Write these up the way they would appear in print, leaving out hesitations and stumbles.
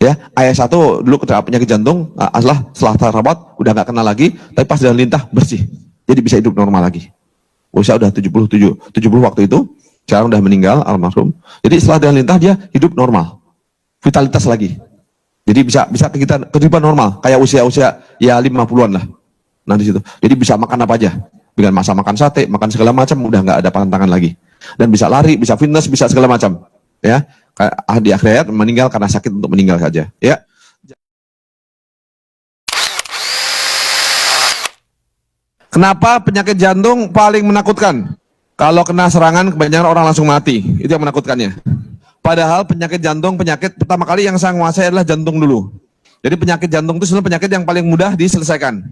Ya, ayah satu dulu kena penyakit jantung, setelah terawat udah nggak kena lagi, tapi pas jalan lintah bersih. Jadi bisa hidup normal lagi. Usia udah 70 waktu itu, sekarang udah meninggal almarhum. Jadi setelah jalan lintah dia hidup normal. Vitalitas lagi. Jadi bisa kita kehidupan normal, kayak usia ya 50-an lah. Nah di situ. Jadi bisa makan apa aja. Dengan masa makan sate, makan segala macam udah nggak ada pantangan lagi. Dan bisa lari, bisa fitness, bisa segala macam. Ya. Di akhir hayat meninggal karena sakit untuk meninggal saja. Ya. Kenapa penyakit jantung paling menakutkan? Kalau kena serangan kebanyakan orang langsung mati. Itu yang menakutkannya. Padahal penyakit jantung, penyakit pertama kali yang saya menguasai adalah jantung dulu. Jadi penyakit jantung itu sebenarnya penyakit yang paling mudah diselesaikan.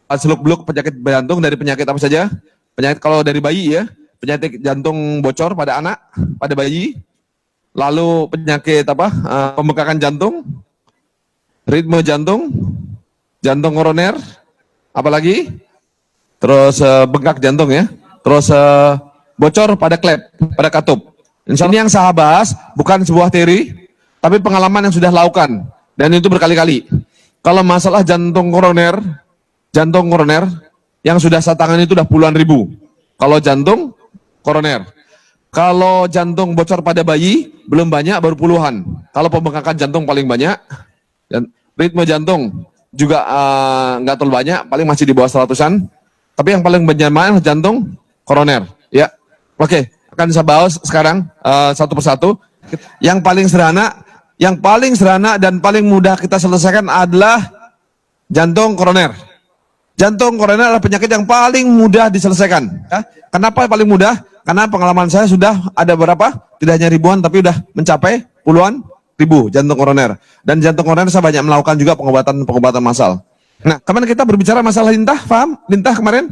Seluk-beluk penyakit jantung dari penyakit apa saja? Penyakit kalau dari bayi ya, penyakit jantung bocor pada anak, pada bayi. Lalu penyakit apa? Pembengkakan jantung, ritme jantung, jantung koroner, apalagi? Terus bengkak jantung ya. Terus bocor pada klep, pada katup. Ini yang saya bahas bukan sebuah teori, tapi pengalaman yang sudah lakukan dan itu berkali-kali. Kalau masalah jantung koroner yang sudah saya tangani itu udah puluhan ribu. Kalau jantung koroner. Kalau jantung bocor pada bayi, belum banyak, baru puluhan. Kalau pembengkakan jantung paling banyak, dan ritme jantung juga nggak terlalu banyak, paling masih di bawah 100-an. Tapi yang paling banyak jantung koroner. Ya, oke, akan saya bahas sekarang satu persatu. Yang paling sederhana dan paling mudah kita selesaikan adalah jantung koroner. Jantung koroner adalah penyakit yang paling mudah diselesaikan. Ya. Kenapa paling mudah? Karena pengalaman saya sudah ada berapa? Tidak hanya ribuan, tapi sudah mencapai puluhan ribu jantung koroner. Dan jantung koroner saya banyak melakukan juga pengobatan massal. Nah, kemarin kita berbicara masalah lintah, paham? Lintah kemarin?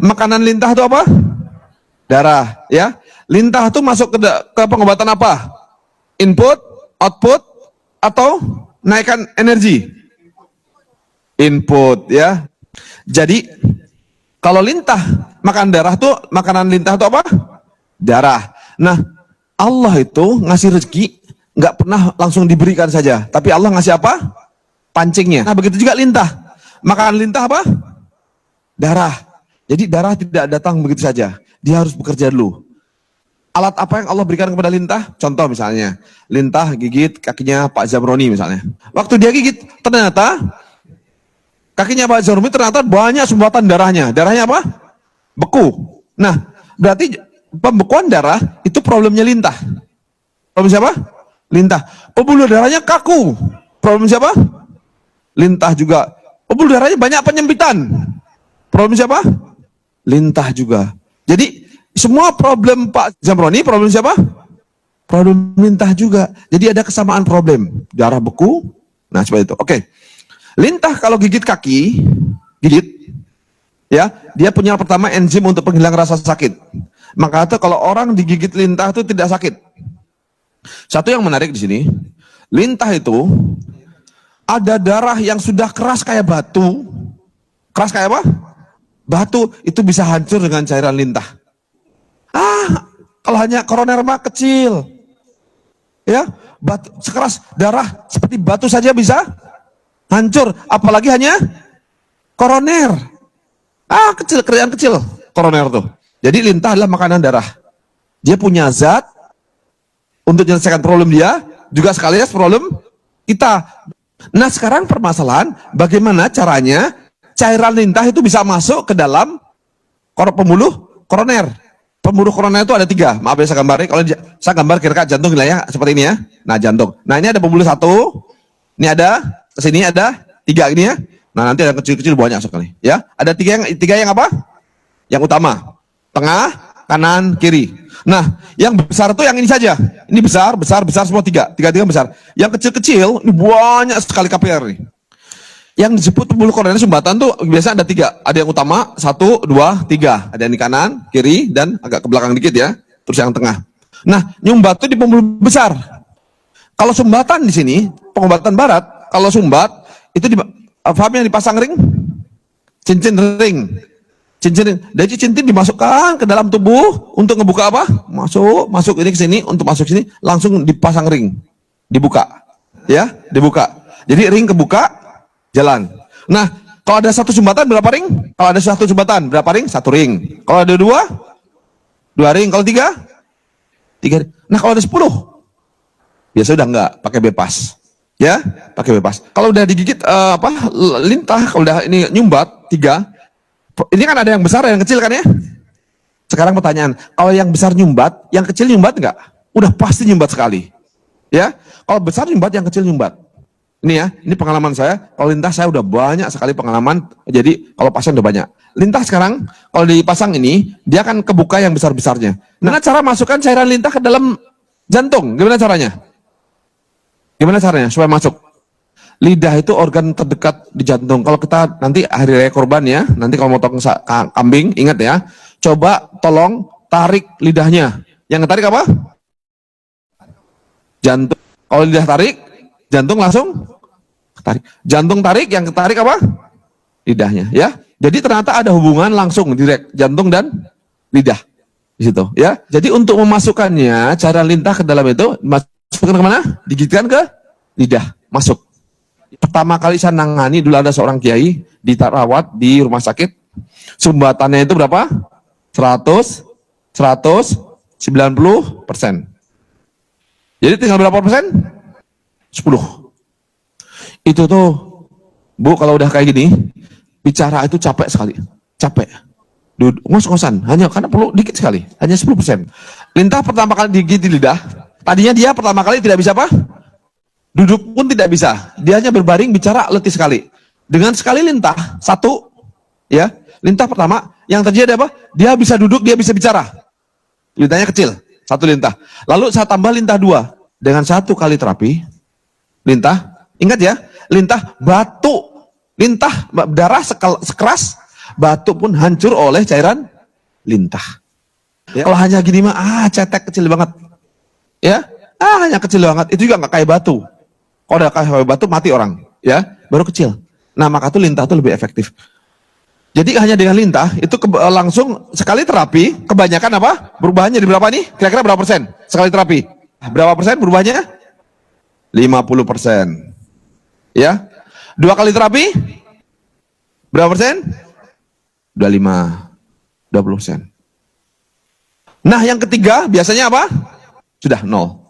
Makanan lintah itu apa? Darah, ya. Lintah itu masuk ke pengobatan apa? Input, output, atau naikkan energi? Input, ya. Jadi, kalau lintah, makanan lintah itu apa? Darah. Nah, Allah itu ngasih rezeki, nggak pernah langsung diberikan saja. Tapi Allah ngasih apa? Pancingnya. Nah, begitu juga lintah. Makanan lintah apa? Darah. Jadi darah tidak datang begitu saja. Dia harus bekerja dulu. Alat apa yang Allah berikan kepada lintah? Contoh misalnya, lintah gigit kakinya Pak Zamroni misalnya. Waktu dia gigit, ternyata kakinya Pak Zamroni ternyata banyak sumbatan darahnya. Darahnya apa? Beku. Nah, berarti pembekuan darah itu problemnya lintah. Problem siapa? Lintah. Pembuluh darahnya kaku. Problem siapa? Lintah juga. Pembuluh darahnya banyak penyempitan. Problem siapa? Lintah juga. Jadi semua problem Pak Zamroni, problem siapa? Problem lintah juga. Jadi ada kesamaan problem. Darah beku. Nah, seperti itu. Oke. Lintah kalau gigit kaki, ya, dia punya pertama enzim untuk penghilang rasa sakit. Maka itu kalau orang digigit lintah itu tidak sakit. Satu yang menarik di sini, lintah itu ada darah yang sudah keras kayak batu. Keras kayak apa? Batu itu bisa hancur dengan cairan lintah. Kalau hanya koroner mah kecil. Ya, batu sekeras darah seperti batu saja bisa hancur, apalagi hanya koroner. Kerjaan kecil koroner tuh. Jadi lintah adalah makanan darah. Dia punya zat untuk menyelesaikan problem dia, juga sekalian problem kita. Nah, sekarang permasalahan bagaimana caranya cairan lintah itu bisa masuk ke dalam pembuluh koroner. Pembuluh koroner itu ada 3. Maaf ya saya gambarnya. Kalau saya gambar kira-kira jantung ya, seperti ini ya. Nah, jantung. Nah, ini ada pembuluh 1. Ini ada, kesini ada 3 ini ya. Nah, nanti ada kecil-kecil banyak sekali. Ya, ada 3 yang apa? Yang utama. Tengah, kanan, kiri. Nah, yang besar itu yang ini saja. Ini besar semua 3. 3 besar. Yang kecil-kecil ini banyak sekali KPR nih. Yang disebut pembuluh koroner sumbatan tuh biasa ada 3. Ada yang utama, 1, 2, 3. Ada yang di kanan, kiri, dan agak ke belakang dikit ya. Terus yang tengah. Nah, nyumbat tuh di pembuluh besar. Kalau sumbatan di sini, pengobatan barat, kalau sumbat itu paham yang dipasang ring? Cincin ring. Jadi cincin dimasukkan ke dalam tubuh untuk ngebuka apa? Masuk ini ke sini, untuk masuk sini langsung dipasang ring. Dibuka. ya, dibuka. Jadi ring kebuka, jalan. Nah, kalau ada satu jembatan berapa ring? Kalau ada satu jembatan berapa ring? Satu ring. Kalau ada dua ring. Kalau tiga ring. Nah, kalau ada 10, biasa udah enggak, pakai bebas. Ya, pakai bebas. Kalau udah digigit lintah, kalau udah ini nyumbat 3, ini kan ada yang besar, yang kecil kan ya? Sekarang pertanyaan, kalau yang besar nyumbat, yang kecil nyumbat enggak? Udah pasti nyumbat sekali. Ya, kalau besar nyumbat, yang kecil nyumbat. Ini ya, ini pengalaman saya. Kalau lintah saya udah banyak sekali pengalaman. Jadi kalau pasien udah banyak. Lintah sekarang kalau dipasang ini, dia akan kebuka yang besar-besarnya. Nah, cara masukkan cairan lintah ke dalam jantung, gimana caranya? Gimana caranya supaya masuk? Lidah itu organ terdekat di jantung. Kalau kita nanti hari raya kurban ya, nanti kalau motong kambing, ingat ya, coba tolong tarik lidahnya. Yang tarik apa? Jantung. Kalau lidah tarik, jantung langsung tarik. Jantung tarik, yang ketarik apa? Lidahnya, ya. Jadi ternyata ada hubungan langsung direct jantung dan lidah di situ, ya. Jadi untuk memasukkannya, cara lintah ke dalam itu masukkan kemana? Digigitkan ke lidah, masuk. Pertama kali saya nangani dulu ada seorang kiai dirawat di rumah sakit. Sumbatannya itu berapa? 190%. Jadi tinggal berapa persen? 10. Itu tuh, Bu, kalau udah kayak gini, bicara itu capek sekali. Capek. Ngos-ngosan, hanya karena perlu dikit sekali, hanya 10%. Lintah pertama kali digigit di lidah, tadinya dia pertama kali tidak bisa apa? Duduk pun tidak bisa. Dia hanya berbaring, bicara letih sekali. Dengan sekali lintah, satu, ya, lintah pertama, yang terjadi apa? Dia bisa duduk, dia bisa bicara. Lintahnya kecil, satu lintah. Lalu saya tambah lintah 2. Dengan 1 kali terapi, lintah, ingat ya, lintah batu. Lintah, darah sekeras, batu pun hancur oleh cairan lintah. Ya. Kalau hanya gini mah, cetek kecil banget. Ya, hanya kecil banget. Itu juga nggak kayak batu. Kalau udah kayak batu, mati orang. Ya, baru kecil. Nah, maka tuh lintah tuh lebih efektif. Jadi hanya dengan lintah, itu langsung sekali terapi, kebanyakan apa? Berubahnya di berapa nih? Kira-kira berapa persen? Sekali terapi. Berapa persen berubahnya? 50%. Ya. 2 kali terapi? Berapa persen? 20%. Nah, yang ketiga biasanya apa? Sudah 0.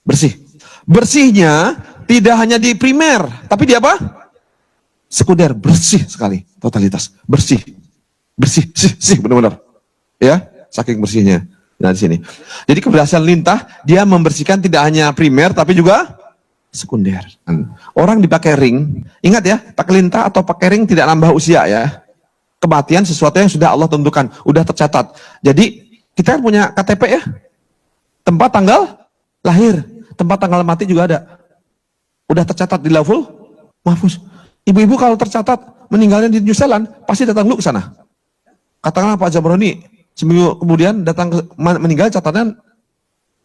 Bersih. Bersihnya tidak hanya di primer, tapi di apa? Sekunder, bersih sekali, totalitas, bersih, benar-benar, ya, saking bersihnya. Nah di sini, jadi keberhasilan lintah dia membersihkan tidak hanya primer tapi juga sekunder. Orang dipakai ring, ingat ya, pakai lintah atau pakai ring tidak nambah usia ya. Kematian sesuatu yang sudah Allah tentukan, udah tercatat. Jadi kita kan punya KTP ya, tempat tanggal lahir, tempat tanggal mati juga ada, udah tercatat di Lauhul Mahfuz. Ibu-ibu kalau tercatat meninggalnya di New Zealand, pasti datang dulu ke sana. Katakanlah Pak Jabroni, seminggu kemudian datang meninggal catatan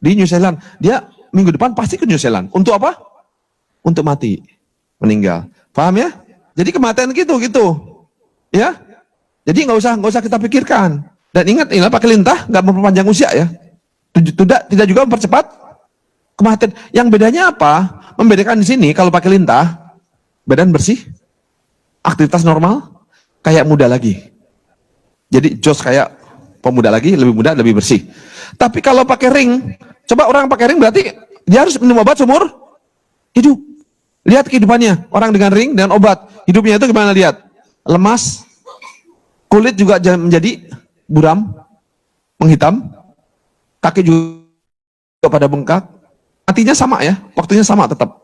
di New Zealand. Dia minggu depan pasti ke New Zealand. Untuk apa? Untuk mati, meninggal. Paham ya? Jadi kematian gitu. Ya? Jadi nggak usah kita pikirkan. Dan ingat, pakai lintah nggak memperpanjang usia ya. Tidak juga mempercepat kematian. Yang bedanya apa? Membedakan di sini kalau pakai lintah, badan bersih, aktivitas normal, kayak muda lagi. Jadi jos kayak pemuda lagi, lebih muda, lebih bersih. Tapi kalau pakai ring, coba orang pakai ring berarti dia harus minum obat seumur hidup. Lihat kehidupannya, orang dengan ring, dengan obat, hidupnya itu gimana lihat? Lemas, kulit juga menjadi buram, menghitam, kaki juga pada bengkak, matinya sama ya, waktunya sama tetap.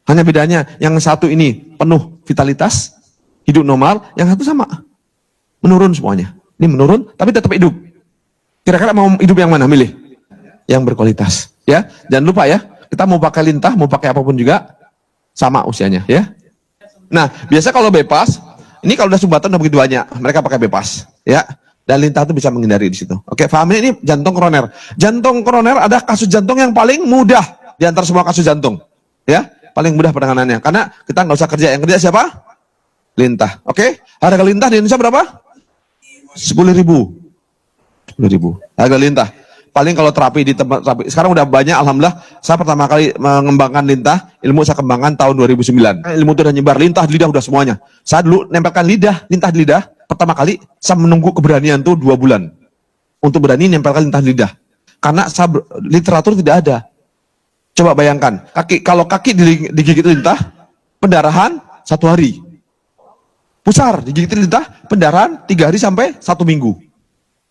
Hanya bedanya, yang satu ini penuh vitalitas, hidup normal, yang satu sama. Menurun semuanya. Ini menurun, tapi tetap hidup. Kira-kira mau hidup yang mana? Milih. Yang berkualitas. Ya, jangan lupa ya, kita mau pakai lintah, mau pakai apapun juga, sama usianya. Ya. Nah, biasa kalau bebas, ini kalau udah sumbatan udah begitu banyak, mereka pakai bebas. Ya, dan lintah itu bisa menghindari di situ. Oke, paham ini jantung koroner. Jantung koroner ada kasus jantung yang paling mudah di antara semua kasus jantung. Ya. Paling mudah penanganannya, karena kita nggak usah kerja. Yang kerja siapa? Lintah. Oke? Harga lintah di Indonesia berapa? 10.000. 10.000. Harga lintah. paling kalau terapi di tempat terapi. Sekarang udah banyak, alhamdulillah. Saya pertama kali mengembangkan lintah, ilmu saya kembangkan tahun 2009. Ilmu itu udah nyebar, lintah di lidah udah semuanya. Saya dulu nempelkan lintah di lidah, pertama kali saya menunggu keberanian tuh 2 bulan. Untuk berani nempelkan lintah di lidah. Karena literatur tidak ada. Coba bayangkan, kalau kaki digigit lintah, pendarahan 1 hari. Pusar, digigit lintah, pendarahan 3 hari sampai 1 minggu.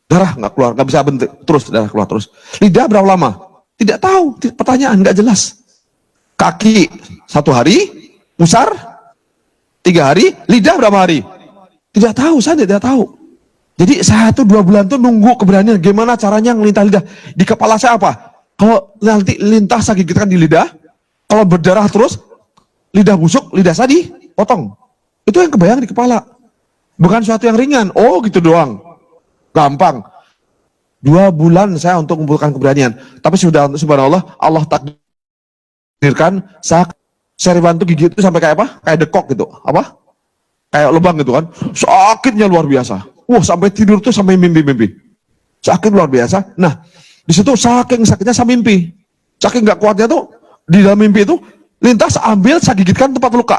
Darah nggak keluar, nggak bisa bentuk, terus darah keluar terus. Lidah berapa lama? Tidak tahu, pertanyaan nggak jelas. Kaki 1 hari, pusar 3 hari, lidah berapa hari? Tidak tahu, saya tidak tahu. Jadi saya tuh 2 bulan tuh nunggu keberanian, gimana caranya ngelintah lidah. Di kepala saya apa? Kalau nanti lintah saya gigitkan di lidah, kalau berdarah terus, lidah busuk, lidah saya dipotong. Itu yang kebayang di kepala. Bukan suatu yang ringan. Oh gitu doang. Gampang. 2 bulan saya untuk mengumpulkan keberanian. Tapi sudah, subhanallah, Allah takdirkan, saya Seriwan tuh gigi itu sampai kayak apa? Kayak dekok gitu. Apa? Kayak lubang gitu kan. Sakitnya luar biasa. Wah, sampai tidur tuh sampai mimpi-mimpi. Sakit luar biasa. Nah, di situ saking sakitnya saya mimpi. Saking nggak kuatnya tuh di dalam mimpi itu lintas ambil saya gigitkan tempat luka.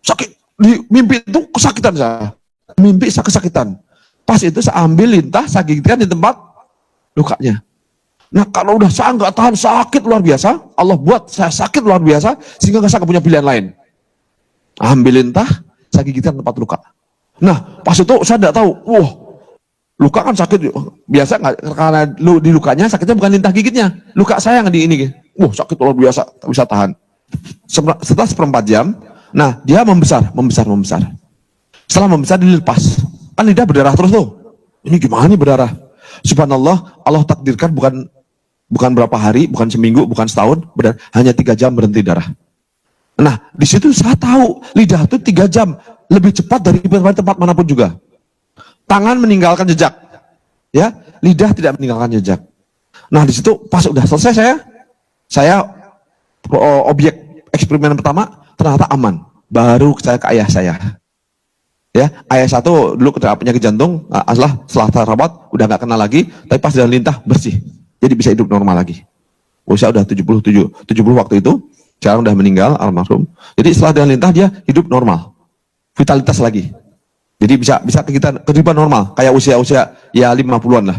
Sakit di mimpi itu kesakitan saya. Mimpi saya kesakitan. Pas itu saya ambil lintah saya gigitkan di tempat lukanya. Nah kalau udah saya nggak tahan sakit luar biasa, Allah buat saya sakit luar biasa sehingga saya nggak punya pilihan lain. Ambil lintah saya gigitkan tempat luka. Nah pas itu saya nggak tahu, wah luka kan sakit biasa nggak, karena di lukanya sakitnya bukan lintah gigitnya, luka saya yang di ini, wah sakit luar biasa, tak bisa tahan. Setelah 1/4 jam, nah dia membesar. Setelah membesar dilepas, kan lidah berdarah terus tuh. Ini gimana nih berdarah? Subhanallah, Allah takdirkan bukan berapa hari, bukan seminggu, bukan setahun, hanya 3 jam berhenti darah. Nah di situ saya tahu lidah itu 3 jam lebih cepat dari tempat manapun juga. Tangan meninggalkan jejak, ya, lidah tidak meninggalkan jejak. Nah di situ pas udah selesai saya objek eksperimen pertama ternyata aman. Baru saya ke ayah saya, ya, ayah satu dulu kena penyakit jantung, setelah terawat udah nggak kena lagi, tapi pas dalam lintah bersih, jadi bisa hidup normal lagi. Usia udah 70 waktu itu, sekarang udah meninggal almarhum. Jadi setelah dalam lintah dia hidup normal, vitalitas lagi. Jadi bisa kehidupan normal, kayak usia ya 50-an lah.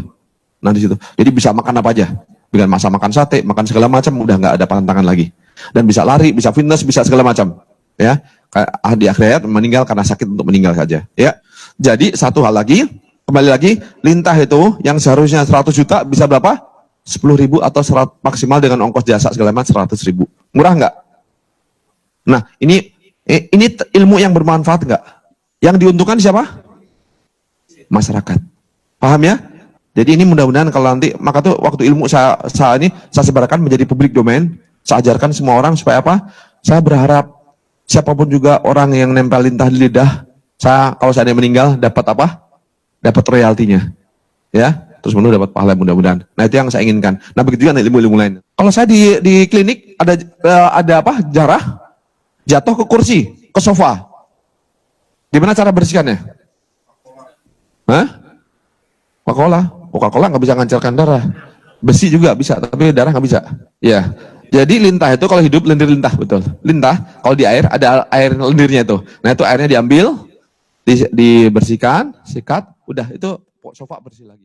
Nah di situ, jadi bisa makan apa aja, dengan masa makan sate, makan segala macam, udah nggak ada pantangan lagi. Dan bisa lari, bisa fitness, bisa segala macam. Ya, di akhirat meninggal karena sakit untuk meninggal saja. Ya, jadi satu hal lagi, kembali lagi, lintah itu yang seharusnya 100 juta bisa berapa? 10.000 atau maksimal dengan ongkos jasa segala macam 100.000. Murah nggak? Nah ini ilmu yang bermanfaat nggak? Yang diuntungkan siapa? Masyarakat. Paham ya? Jadi ini mudah-mudahan kalau nanti, maka tuh waktu ilmu saya sebarkan menjadi publik domain, saya ajarkan semua orang supaya apa? Saya berharap siapapun juga orang yang nempel lintah di lidah, kalau saya meninggal dapat apa? Dapat royaltinya. Ya, terus dapat pahala mudah-mudahan. Nah itu yang saya inginkan. Nah begitu juga ilmu-ilmu lain. Kalau saya di klinik ada apa? Jarah jatuh ke kursi, ke sofa. Gimana cara bersihkannya? Hah? Coca-Cola nggak bisa ngancurkan darah. Besi juga bisa, tapi darah nggak bisa. Ya. Jadi lintah itu kalau hidup lendir lintah, betul. Lintah kalau di air ada air lendirnya itu. Nah itu airnya diambil, dibersihkan, sikat, udah itu sofa bersih lagi.